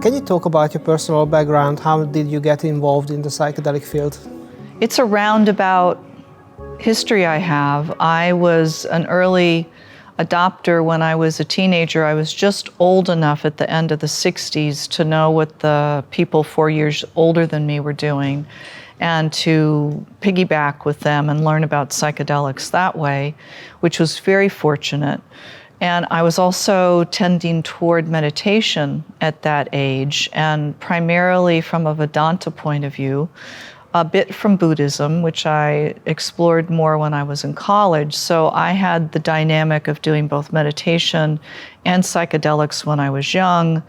Can you talk about your personal background? How did you get involved in the psychedelic field? It's a roundabout history I have. I was an early adopter when I was a teenager. I was just old enough at the end of the 60s to know what the people 4 years older than me were doing and to piggyback with them and learn about psychedelics that way, which was very fortunate. And I was also tending toward meditation at that age, and primarily from a Vedanta point of view, a bit from Buddhism, which I explored more when I was in college. So I had the dynamic of doing both meditation and psychedelics when I was young.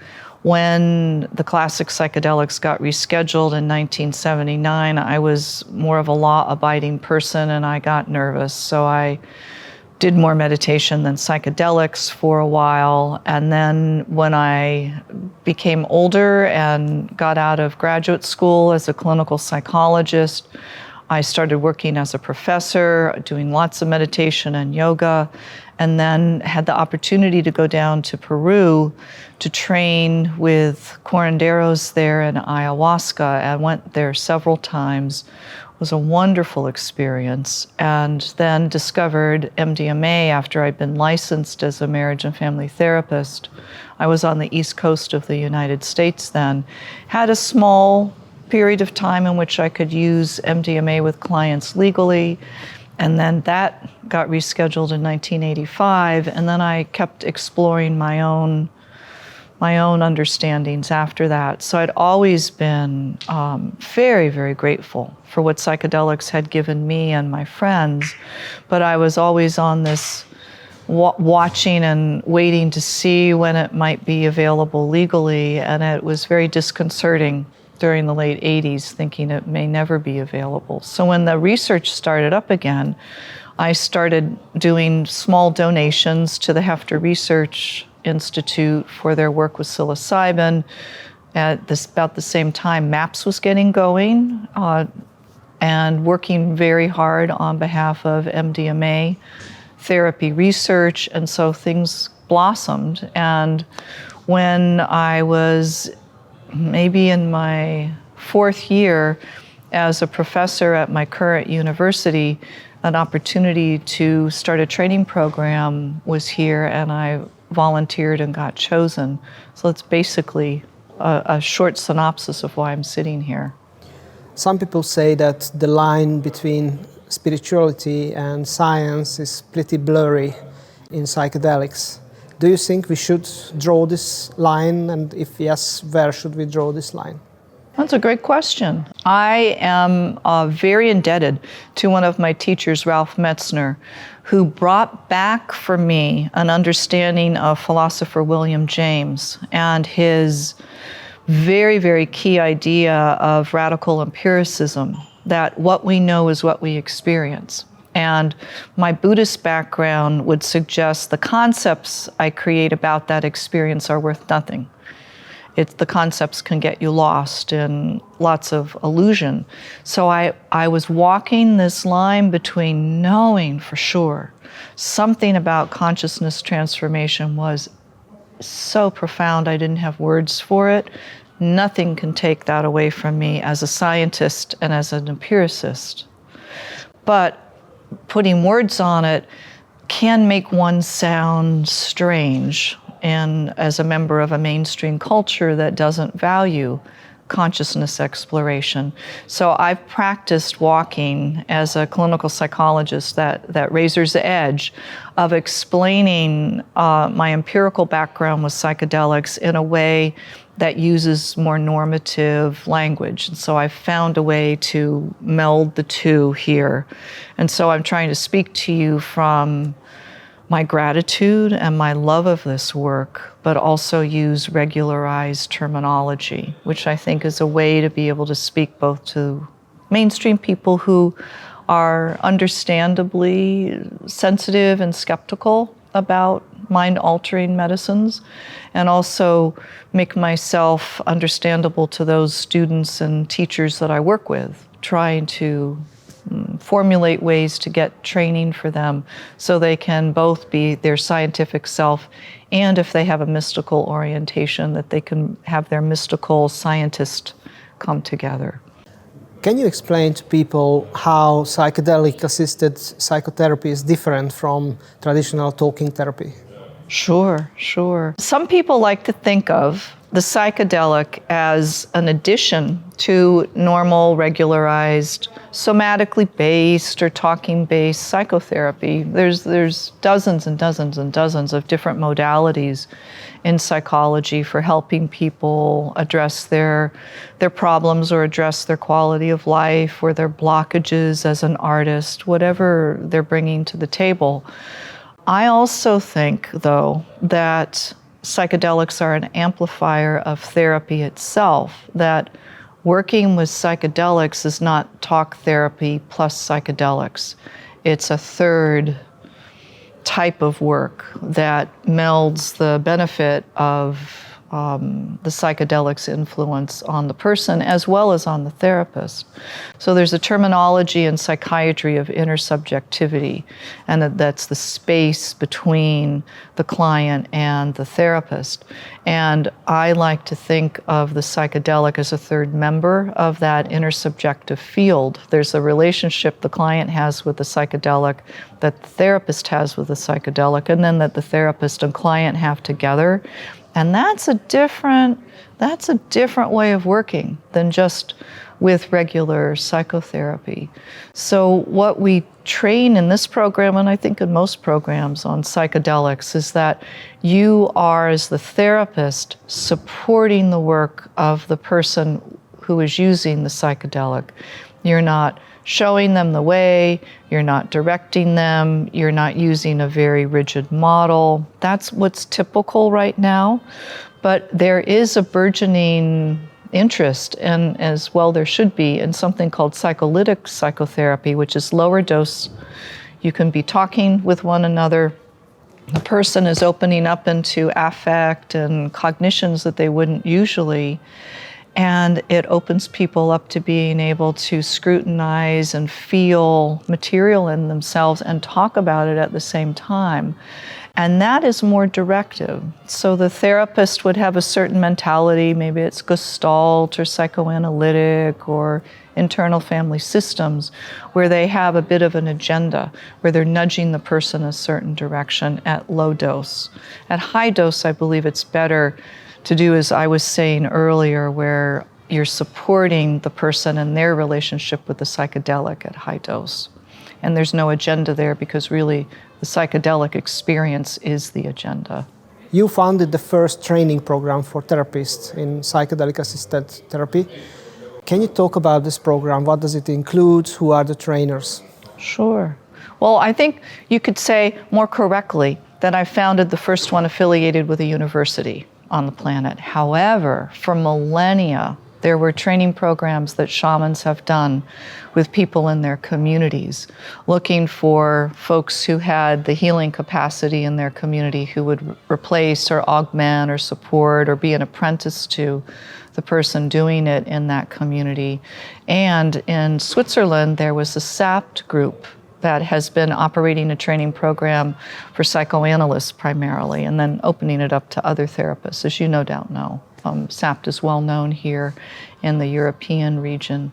When the classic psychedelics got rescheduled in 1979, I was more of a law-abiding person and I got nervous. So I did more meditation than psychedelics for a while. And then when I became older and got out of graduate school as a clinical psychologist, I started working as a professor, doing lots of meditation and yoga, and then had the opportunity to go down to Peru to train with curanderos there in ayahuasca. I went there several times. It was a wonderful experience, and then discovered MDMA after I'd been licensed as a marriage and family therapist. I was on the East Coast of the United States then. Had a small period of time in which I could use MDMA with clients legally, and then that got rescheduled in 1985, and then I kept exploring my own understandings after that. So I'd always been very, very grateful for what psychedelics had given me and my friends, but I was always on this watching and waiting to see when it might be available legally, and it was very disconcerting during the late 80s, thinking it may never be available. So when the research started up again, I started doing small donations to the Hefter Research Institute for their work with psilocybin. About the same time, MAPS was getting going, and working very hard on behalf of MDMA therapy research, and so things blossomed. And when I was maybe in my 4th year as a professor at my current university, an opportunity to start a training program was here, and I volunteered and got chosen. So it's basically a short synopsis of why I'm sitting here. Some people say that the line between spirituality and science is pretty blurry in psychedelics. Do you think we should draw this line? And if yes, where should we draw this line? That's a great question. I am very indebted to one of my teachers, Ralph Metzner, who brought back for me an understanding of philosopher William James and his very, very key idea of radical empiricism, that what we know is what we experience. And my Buddhist background would suggest the concepts I create about that experience are worth nothing. The concepts can get you lost in lots of illusion. So I was walking this line between knowing for sure something about consciousness transformation was so profound I didn't have words for it. Nothing can take that away from me as a scientist and as an empiricist. But putting words on it can make one sound strange, and as a member of a mainstream culture that doesn't value consciousness exploration. So I've practiced walking as a clinical psychologist that razor's edge of explaining my empirical background with psychedelics in a way that uses more normative language. And so I've found a way to meld the two here. And so I'm trying to speak to you from my gratitude and my love of this work, but also use regularized terminology, which I think is a way to be able to speak both to mainstream people who are understandably sensitive and skeptical about mind-altering medicines, and also make myself understandable to those students and teachers that I work with, trying to formulate ways to get training for them so they can both be their scientific self, and if they have a mystical orientation, that they can have their mystical scientist come together. Can you explain to people how psychedelic-assisted psychotherapy is different from traditional talking therapy? Sure. Some people like to think of the psychedelic as an addition to normal, regularized, somatically based or talking based psychotherapy. There's dozens and dozens and dozens of different modalities in psychology for helping people address their problems or address their quality of life or their blockages as an artist, whatever they're bringing to the table. I also think, though, that psychedelics are an amplifier of therapy itself, that working with psychedelics is not talk therapy plus psychedelics. It's a third type of work that melds the benefit of the psychedelics' influence on the person as well as on the therapist. So there's a terminology in psychiatry of intersubjectivity, and that's the space between the client and the therapist. And I like to think of the psychedelic as a third member of that intersubjective field. There's a relationship the client has with the psychedelic that the therapist has with the psychedelic, and then that the therapist and client have together. And that's a different way of working than just with regular psychotherapy. So what we train in this program, and I think in most programs on psychedelics, is that you are, as the therapist, supporting the work of the person who is using the psychedelic. You're not showing them the way, you're not directing them, you're not using a very rigid model. That's what's typical right now. But there is a burgeoning interest, and as well there should be, in something called psycholytic psychotherapy, which is lower dose. You can be talking with one another. The person is opening up into affect and cognitions that they wouldn't usually. And it opens people up to being able to scrutinize and feel material in themselves and talk about it at the same time. And that is more directive. So the therapist would have a certain mentality, maybe it's Gestalt or psychoanalytic or internal family systems, where they have a bit of an agenda, where they're nudging the person a certain direction at low dose. At high dose, I believe it's better to do as I was saying earlier, where you're supporting the person and their relationship with the psychedelic at high dose. And there's no agenda there, because really the psychedelic experience is the agenda. You founded the first training program for therapists in psychedelic-assisted therapy. Can you talk about this program? What does it include? Who are the trainers? Sure. Well, I think you could say more correctly that I founded the first one affiliated with a university on the planet. However, for millennia, there were training programs that shamans have done with people in their communities, looking for folks who had the healing capacity in their community, who would replace or augment or support or be an apprentice to the person doing it in that community. And in Switzerland, there was a SAPT group that has been operating a training program for psychoanalysts primarily, and then opening it up to other therapists, as you no doubt know. SAPT is well known here in the European region.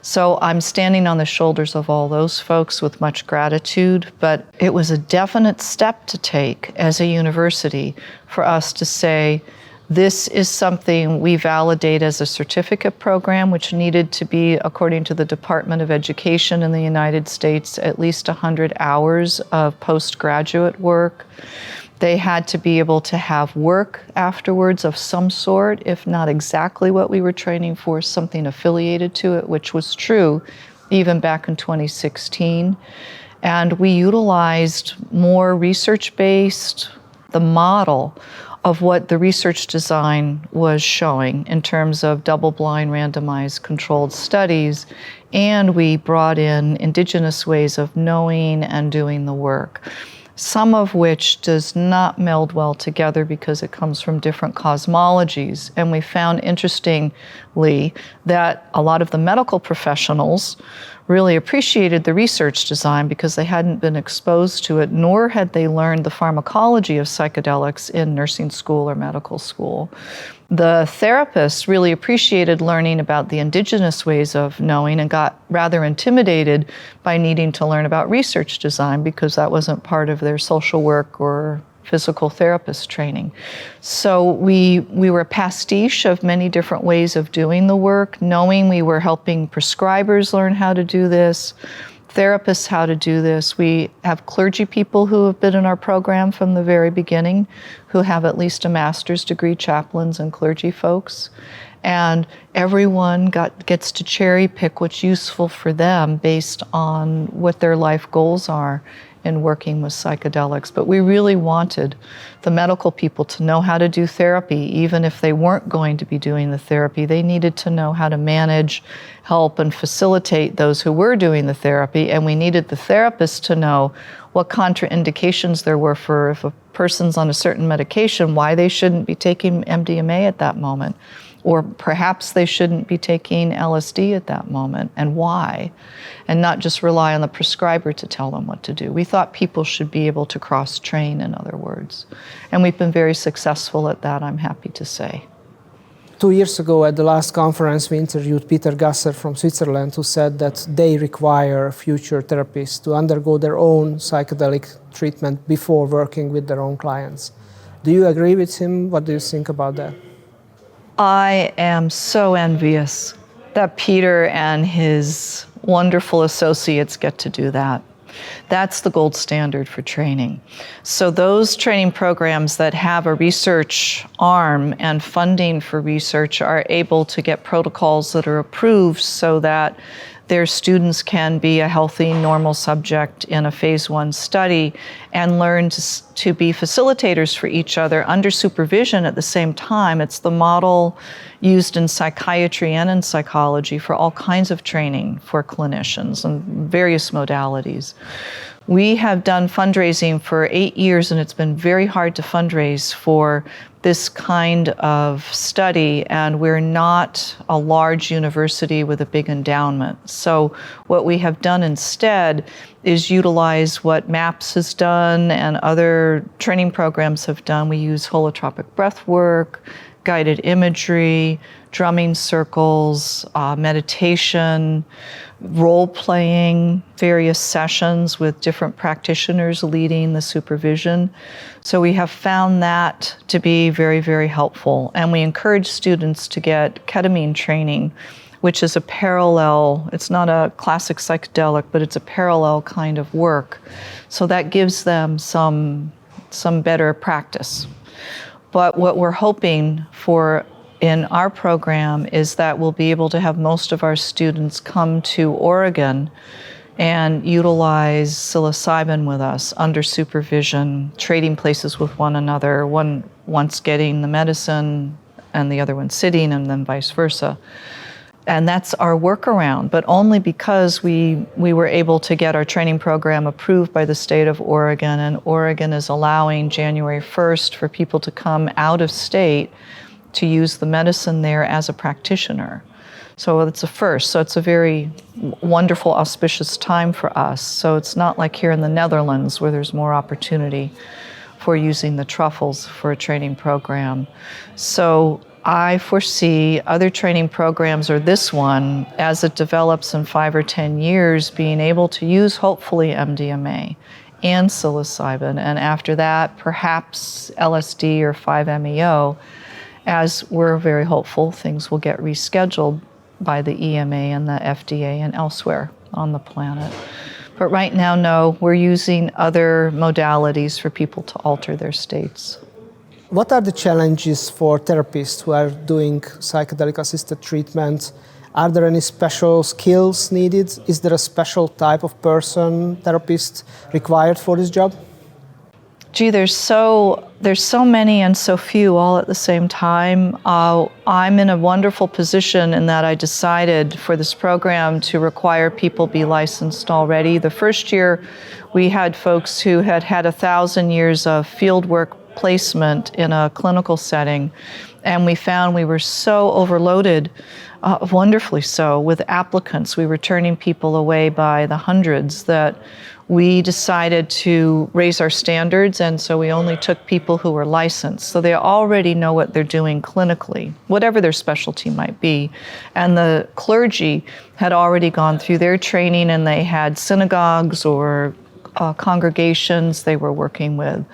So I'm standing on the shoulders of all those folks with much gratitude, but it was a definite step to take as a university for us to say, this is something we validate as a certificate program, which needed to be, according to the Department of Education in the United States, at least 100 hours of postgraduate work. They had to be able to have work afterwards of some sort, if not exactly what we were training for, something affiliated to it, which was true even back in 2016. And we utilized more research-based, the model of what the research design was showing in terms of double-blind randomized controlled studies, and we brought in indigenous ways of knowing and doing the work, some of which does not meld well together because it comes from different cosmologies. And we found, interestingly, that a lot of the medical professionals really appreciated the research design because they hadn't been exposed to it, nor had they learned the pharmacology of psychedelics in nursing school or medical school. The therapists really appreciated learning about the indigenous ways of knowing and got rather intimidated by needing to learn about research design because that wasn't part of their social work or physical therapist training. So we were a pastiche of many different ways of doing the work, knowing we were helping prescribers learn how to do this, therapists how to do this. We have clergy people who have been in our program from the very beginning, who have at least a master's degree, chaplains and clergy folks. And everyone gets to cherry pick what's useful for them based on what their life goals are in working with psychedelics. But we really wanted the medical people to know how to do therapy. Even if they weren't going to be doing the therapy, they needed to know how to manage, help, and facilitate those who were doing the therapy. And we needed the therapists to know what contraindications there were for if a person's on a certain medication, why they shouldn't be taking MDMA at that moment. Or perhaps they shouldn't be taking LSD at that moment, and why, and not just rely on the prescriber to tell them what to do. We thought people should be able to cross-train, in other words. And we've been very successful at that, I'm happy to say. 2 years ago at the last conference, we interviewed Peter Gasser from Switzerland, who said that they require future therapists to undergo their own psychedelic treatment before working with their own clients. Do you agree with him? What do you think about that? I am so envious that Peter and his wonderful associates get to do that. That's the gold standard for training. So those training programs that have a research arm and funding for research are able to get protocols that are approved so that their students can be a healthy, normal subject in a phase 1 study and learn to be facilitators for each other under supervision at the same time. It's the model used in psychiatry and in psychology for all kinds of training for clinicians and various modalities. We have done fundraising for 8 years, and it's been very hard to fundraise for this kind of study, and we're not a large university with a big endowment. So what we have done instead is utilize what MAPS has done and other training programs have done. We use holotropic breath work, guided imagery, drumming circles, meditation, role-playing, various sessions with different practitioners leading the supervision. So we have found that to be very, very helpful. And we encourage students to get ketamine training, which is a parallel, it's not a classic psychedelic, but it's a parallel kind of work. So that gives them some better practice. But what we're hoping for in our program is that we'll be able to have most of our students come to Oregon and utilize psilocybin with us under supervision, trading places with one another, one once getting the medicine and the other one sitting, and then vice versa. And that's our workaround, but only because we were able to get our training program approved by the state of Oregon, and Oregon is allowing January 1st for people to come out of state to use the medicine there as a practitioner. So it's a first. So it's a very wonderful, auspicious time for us. So it's not like here in the Netherlands where there's more opportunity for using the truffles for a training program. So I foresee other training programs, or this one, as it develops in 5 or 10 years, being able to use hopefully MDMA and psilocybin, and after that, perhaps LSD or 5-MeO. As we're very hopeful, things will get rescheduled by the EMA and the FDA and elsewhere on the planet. But right now, no, we're using other modalities for people to alter their states. What are the challenges for therapists who are doing psychedelic-assisted treatment? Are there any special skills needed? Is there a special type of person, therapist, required for this job? Gee, there's so many and so few all at the same time. I'm in a wonderful position in that I decided for this program to require people be licensed already. The first year, we had folks who had 1,000 years of field work placement in a clinical setting, And we found we were so overloaded, wonderfully so, with applicants. We were turning people away by the hundreds that we decided to raise our standards, and so we only took people who were licensed. So they already know what they're doing clinically, whatever their specialty might be. And the clergy had already gone through their training, and they had synagogues or congregations they were working with.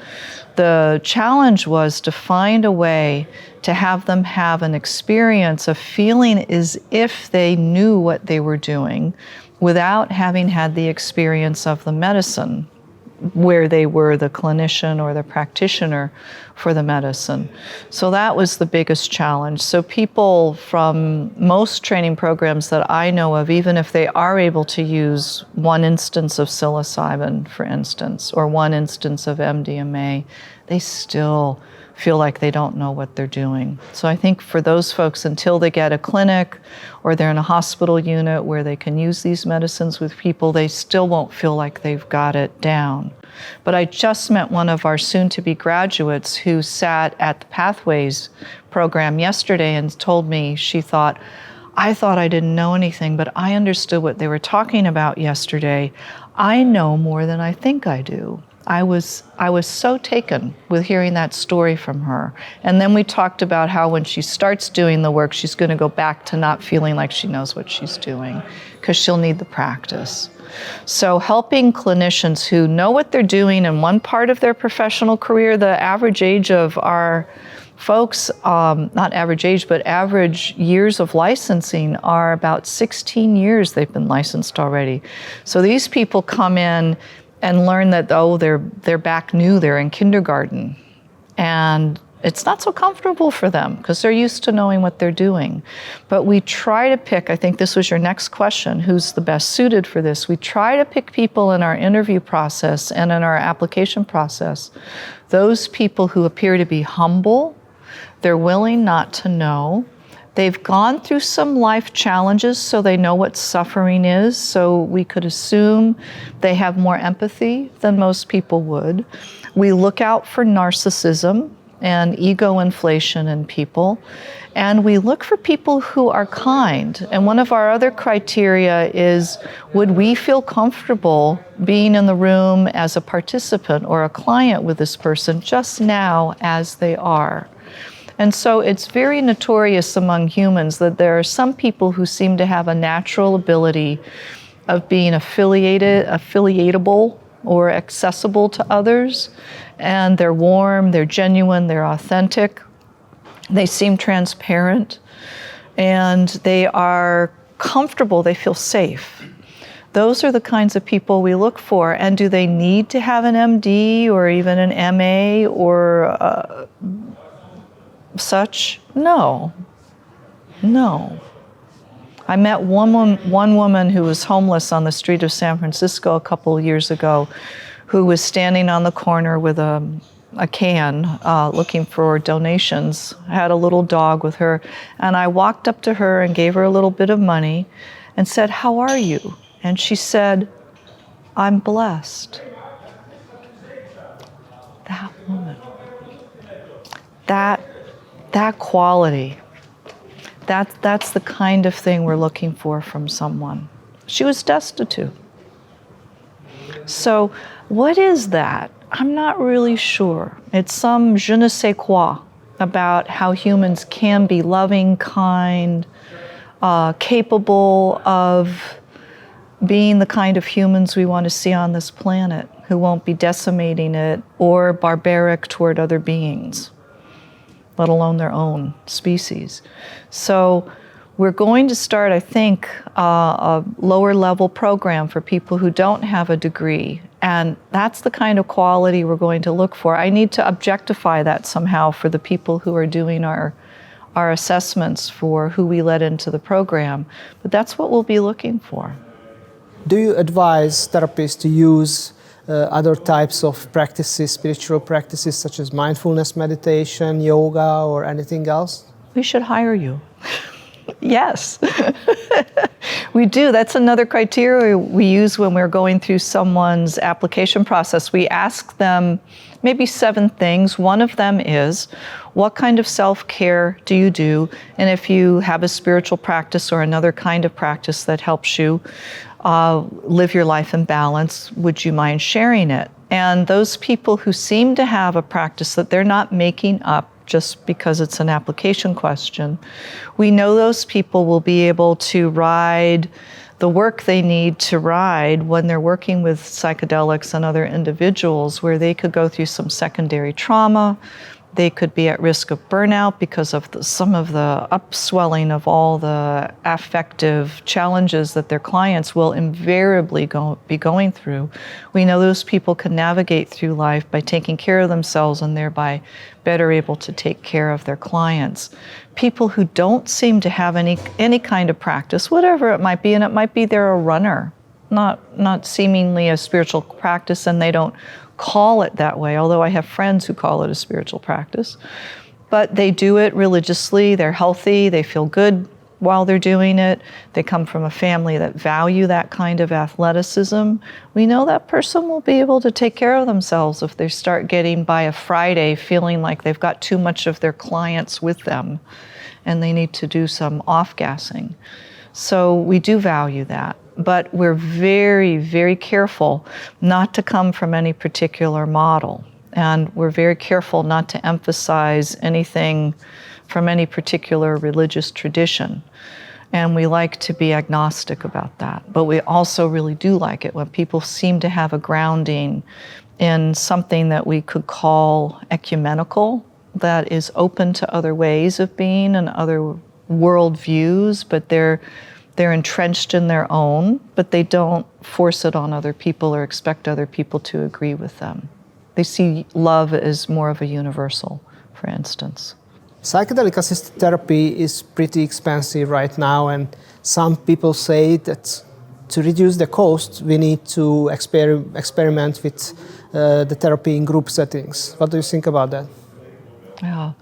The challenge was to find a way to have them have an experience of feeling as if they knew what they were doing without having had the experience of the medicine, where they were the clinician or the practitioner for the medicine. So that was the biggest challenge. So people from most training programs that I know of, even if they are able to use one instance of psilocybin, for instance, or one instance of MDMA, they still feel like they don't know what they're doing. So I think for those folks, until they get a clinic or they're in a hospital unit where they can use these medicines with people, they still won't feel like they've got it down. But I just met one of our soon-to-be graduates who sat at the Pathways program yesterday and told me she thought, I thought I didn't know anything, but I understood what they were talking about yesterday. I know more than I think I do. I was so taken with hearing that story from her. And then we talked about how when she starts doing the work, she's going to go back to not feeling like she knows what she's doing, because she'll need the practice. So helping clinicians who know what they're doing in one part of their professional career, the average age of our folks, not average age, but average years of licensing are about 16 years they've been licensed already. So these people come in and learn that, oh, they're back new, they're in kindergarten. And it's not so comfortable for them because they're used to knowing what they're doing. But we try to pick, I think this was your next question, who's the best suited for this? We try to pick people in our interview process and in our application process, those people who appear to be humble, they're willing not to know, they've gone through some life challenges, so they know what suffering is. So we could assume they have more empathy than most people would. We look out for narcissism and ego inflation in people. And we look for people who are kind. And one of our other criteria is, would we feel comfortable being in the room as a participant or a client with this person just now as they are? And so it's very notorious among humans that there are some people who seem to have a natural ability of being affiliatable or accessible to others. And they're warm, they're genuine, they're authentic. They seem transparent. And they are comfortable, they feel safe. Those are the kinds of people we look for. And do they need to have an MD or even an MA or such? No. I met one woman who was homeless on the street of San Francisco a couple of years ago, who was standing on the corner with a can looking for donations. I had a little dog with her, and I walked up to her and gave her a little bit of money and said, "How are you?" And she said, "I'm blessed." That woman, that quality, that's the kind of thing we're looking for from someone. She was destitute. So what is that? I'm not really sure. It's some je ne sais quoi about how humans can be loving, kind, capable of being the kind of humans we want to see on this planet, who won't be decimating it or barbaric toward other beings, let alone their own species. So we're going to start, I think, a lower level program for people who don't have a degree. And that's the kind of quality we're going to look for. I need to objectify that somehow for the people who are doing our assessments for who we let into the program. But that's what we'll be looking for. Do you advise therapists to use other types of practices, spiritual practices, such as mindfulness meditation, yoga, or anything else? We should hire you. Yes. We do. That's another criteria we use when we're going through someone's application process. We ask them maybe 7 things. One of them is, what kind of self-care do you do? And if you have a spiritual practice or another kind of practice that helps you live your life in balance, would you mind sharing it? And those people who seem to have a practice that they're not making up just because it's an application question, we know those people will be able to ride the work they need to ride when they're working with psychedelics and other individuals, where they could go through some secondary trauma. They could be at risk of burnout because of some of the upswelling of all the affective challenges that their clients will invariably be going through. We know those people can navigate through life by taking care of themselves and thereby better able to take care of their clients. People who don't seem to have any kind of practice, whatever it might be, and it might be they're a runner, not seemingly a spiritual practice, and they don't call it that way, although I have friends who call it a spiritual practice. But they do it religiously, they're healthy, they feel good while they're doing it, they come from a family that value that kind of athleticism. We know that person will be able to take care of themselves if they start getting by a Friday feeling like they've got too much of their clients with them and they need to do some off-gassing. So we do value that. But we're very, very careful not to come from any particular model. And we're very careful not to emphasize anything from any particular religious tradition. And we like to be agnostic about that. But we also really do like it when people seem to have a grounding in something that we could call ecumenical, that is open to other ways of being and other worldviews, but they're entrenched in their own, but they don't force it on other people or expect other people to agree with them. They see love as more of a universal, for instance. Psychedelic assisted therapy is pretty expensive right now, and some people say that to reduce the cost, we need to experiment with the therapy in group settings. What do you think about that? Yeah.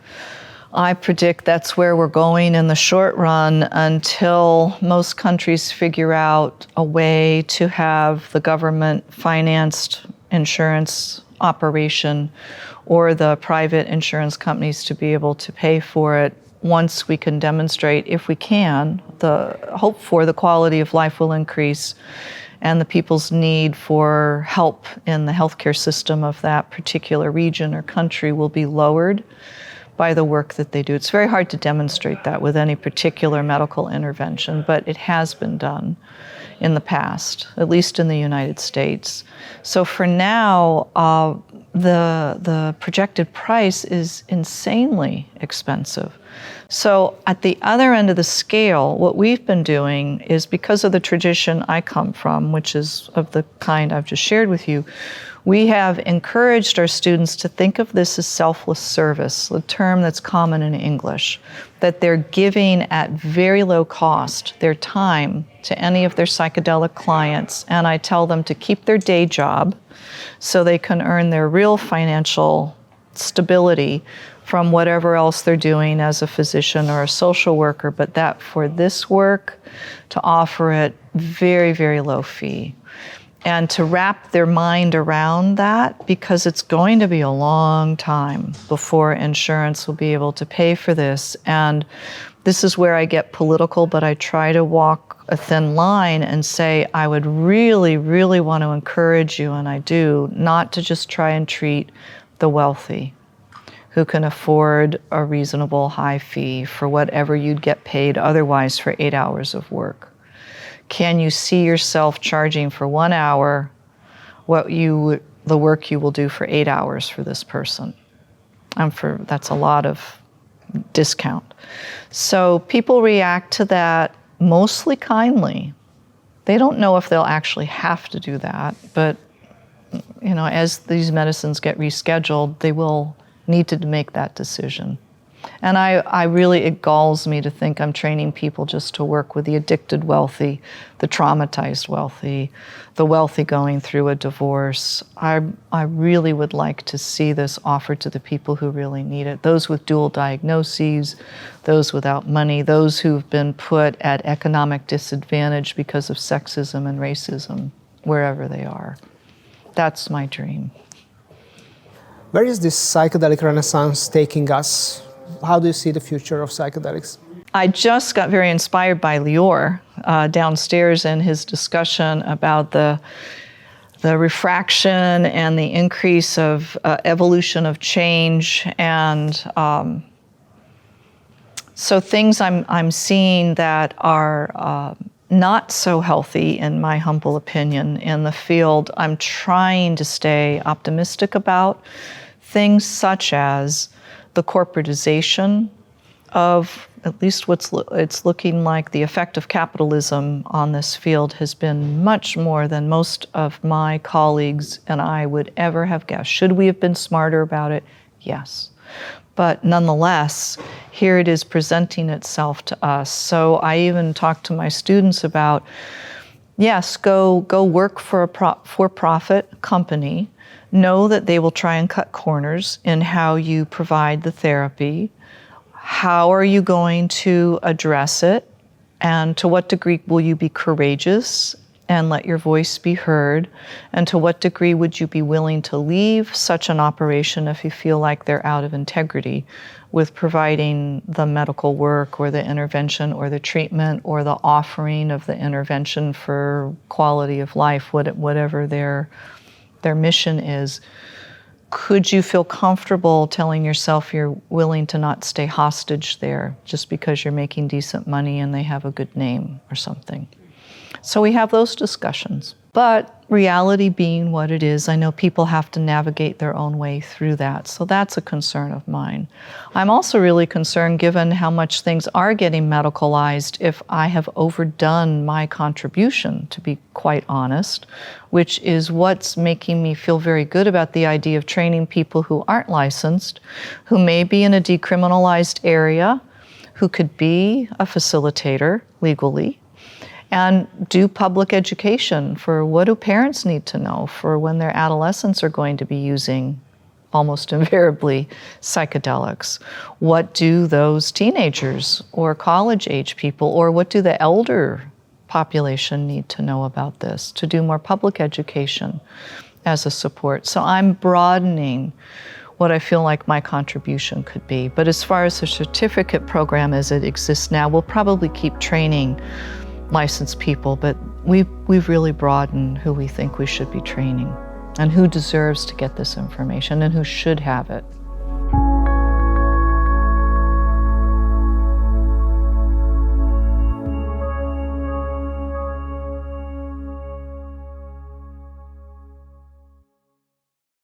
I predict that's where we're going in the short run until most countries figure out a way to have the government-financed insurance operation or the private insurance companies to be able to pay for it. Once we can demonstrate, if we can, the hope for the quality of life will increase and the people's need for help in the healthcare system of that particular region or country will be lowered by the work that they do. It's very hard to demonstrate that with any particular medical intervention, but it has been done in the past, at least in the United States. So for now, the projected price is insanely expensive. So at the other end of the scale, what we've been doing is, because of the tradition I come from, which is of the kind I've just shared with you, we have encouraged our students to think of this as selfless service, a term that's common in English, that they're giving at very low cost their time to any of their psychedelic clients, and I tell them to keep their day job so they can earn their real financial stability from whatever else they're doing as a physician or a social worker, but that for this work, to offer it very, very low fee. And to wrap their mind around that, because it's going to be a long time before insurance will be able to pay for this. And this is where I get political, but I try to walk a thin line and say, I would really, really want to encourage you, and I do, not to just try and treat the wealthy who can afford a reasonable high fee for whatever you'd get paid otherwise for 8 hours of work. Can you see yourself charging for 1 hour the work you will do for 8 hours for this person? And that's a lot of discount. So people react to that mostly kindly. They don't know if they'll actually have to do that, but as these medicines get rescheduled, they will need to make that decision. And it galls me to think I'm training people just to work with the addicted wealthy, the traumatized wealthy, the wealthy going through a divorce. I really would like to see this offered to the people who really need it. Those with dual diagnoses, those without money, those who've been put at economic disadvantage because of sexism and racism, wherever they are. That's my dream. Where is this psychedelic renaissance taking us? How do you see the future of psychedelics? I just got very inspired by Lior downstairs in his discussion about the refraction and the increase of evolution of change, and so things I'm seeing that are not so healthy, in my humble opinion, in the field. I'm trying to stay optimistic about things such as the corporatization of at least it's looking like the effect of capitalism on this field has been much more than most of my colleagues and I would ever have guessed. Should we have been smarter about it? Yes. But nonetheless, here it is presenting itself to us. So I even talk to my students about, yes, go work for a for-profit company. Know that they will try and cut corners in how you provide the therapy. How are you going to address it? And to what degree will you be courageous and let your voice be heard? And to what degree would you be willing to leave such an operation if you feel like they're out of integrity with providing the medical work or the intervention or the treatment or the offering of the intervention for quality of life, whatever their mission is? Could you feel comfortable telling yourself you're willing to not stay hostage there just because you're making decent money and they have a good name or something? So we have those discussions. But reality being what it is, I know people have to navigate their own way through that. So that's a concern of mine. I'm also really concerned, given how much things are getting medicalized, if I have overdone my contribution, to be quite honest, which is what's making me feel very good about the idea of training people who aren't licensed, who may be in a decriminalized area, who could be a facilitator legally, and do public education for what do parents need to know for when their adolescents are going to be using almost invariably psychedelics. What do those teenagers or college-age people, or what do the elder population need to know about this, to do more public education as a support? So I'm broadening what I feel like my contribution could be. But as far as the certificate program as it exists now, we'll probably keep training licensed people, but we've really broadened who we think we should be training and who deserves to get this information and who should have it.